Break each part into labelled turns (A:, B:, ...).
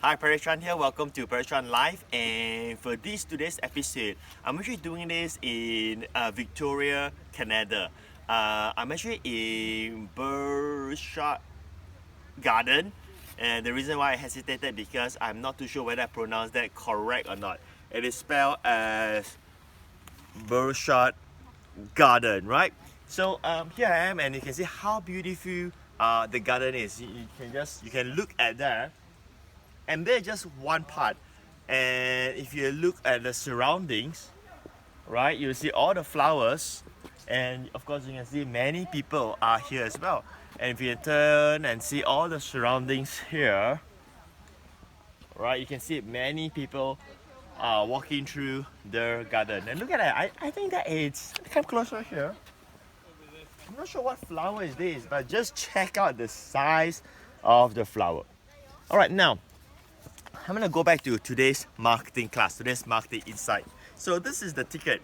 A: Hi, Parishran here. Welcome to Parishran Live. And for today's episode, I'm actually doing this in Victoria, Canada. I'm actually in Burshot Garden, and the reason why I hesitated because I'm not too sure whether I pronounced that correct or not. It is spelled as Burshot Garden, right? So here I am, and you can see how beautiful the garden is. You can look at that, and they're just one part. And if you look at the surroundings, right, you see all the flowers, and of course you can see many people are here as well. And if you turn and see all the surroundings here, right, you can see many people are walking through the garden. And look at that, I think that it's, come closer here. I'm not sure what flower is this, but just check out the size of the flower. All right, now I'm gonna go back to today's marketing class, today's marketing insight. So this is the ticket,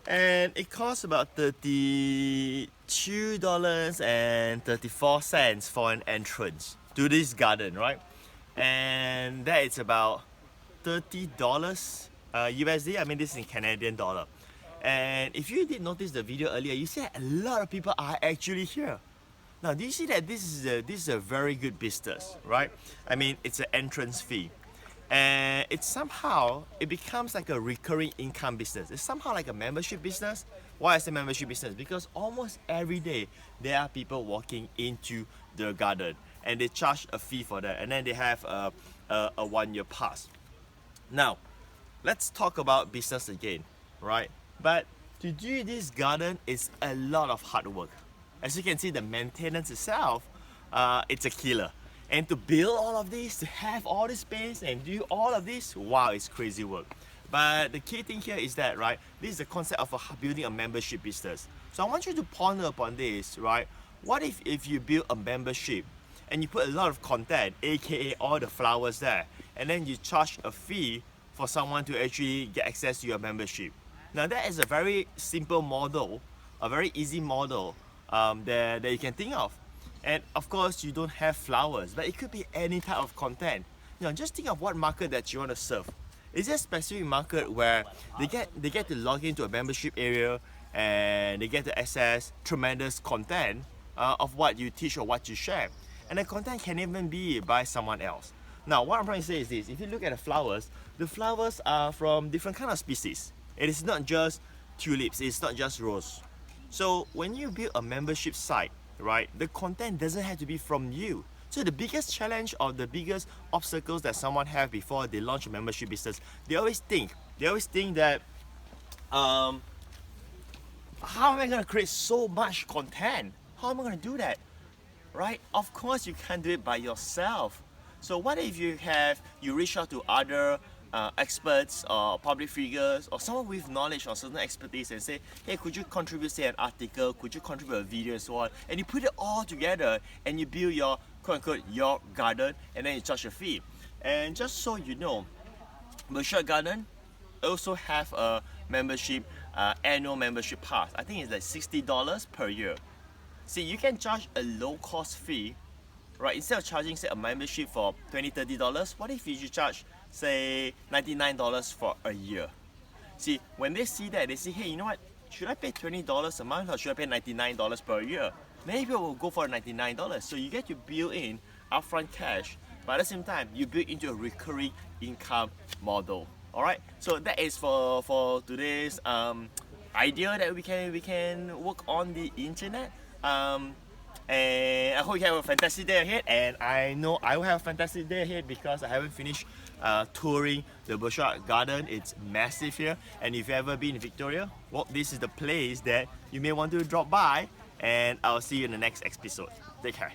A: and it costs about $32.34 for an entrance to this garden, right? And that is about $30 USD. I mean, this is in Canadian dollar. And if you did notice the video earlier, you see a lot of people are actually here. Now, do you see that this is a very good business, right? I mean, it's an entrance fee, and it becomes like a recurring income business. It's somehow like a membership business. Why is it a membership business? Because almost every day there are people walking into the garden, and they charge a fee for that, and then they have a 1-year pass. Now, let's talk about business again, right? But to do this garden is a lot of hard work. As you can see, the maintenance itself, it's a killer. And to build all of this, to have all this space and do all of this, wow, it's crazy work. But the key thing here is that, right, this is the concept of building a membership business. So I want you to ponder upon this, right? What if you build a membership and you put a lot of content, aka all the flowers there, and then you charge a fee for someone to actually get access to your membership? Now that is a very simple model, a very easy model that you can think of. And of course you don't have flowers, but it could be any type of content. Just think of what market that you want to serve. Is there a specific market where they get to log into a membership area and they get to access tremendous content of what you teach or what you share, and the content can even be by someone else. Now what I'm trying to say is this: if you look at the flowers are from different kind of species. It is not just tulips, it's not just rose. So when you build a membership site, right, the content doesn't have to be from you. So the biggest challenge or the biggest obstacles that someone have before they launch a membership business, they always think that how am I gonna create so much content? How am I gonna do that? Right? Of course you can't do it by yourself. So what if you reach out to other experts or public figures or someone with knowledge or certain expertise and say, hey, could you contribute, say, an article, could you contribute a video and so on, and you put it all together and you build your quote-unquote your garden, and then you charge a fee. And just so you know, Burshot Garden also have a membership, annual membership pass. I think it's like $60 per year. See, you can charge a low cost fee, right? Instead of charging, say, a membership for $20, $30, what if you charge, say, $99 for a year? See, when they see that, they say, hey, you know what? Should I pay $20 a month or should I pay $99 per year? Many people will go for $99. So you get to build in upfront cash, but at the same time, you build into a recurring income model. All right. So that is for today's idea that we can work on the internet. And I hope you have a fantastic day ahead, and I know I will have a fantastic day ahead because I haven't finished touring the Burshot Garden. It's massive here, and if you've ever been in Victoria, well, this is the place that you may want to drop by, and I'll see you in the next episode. Take care.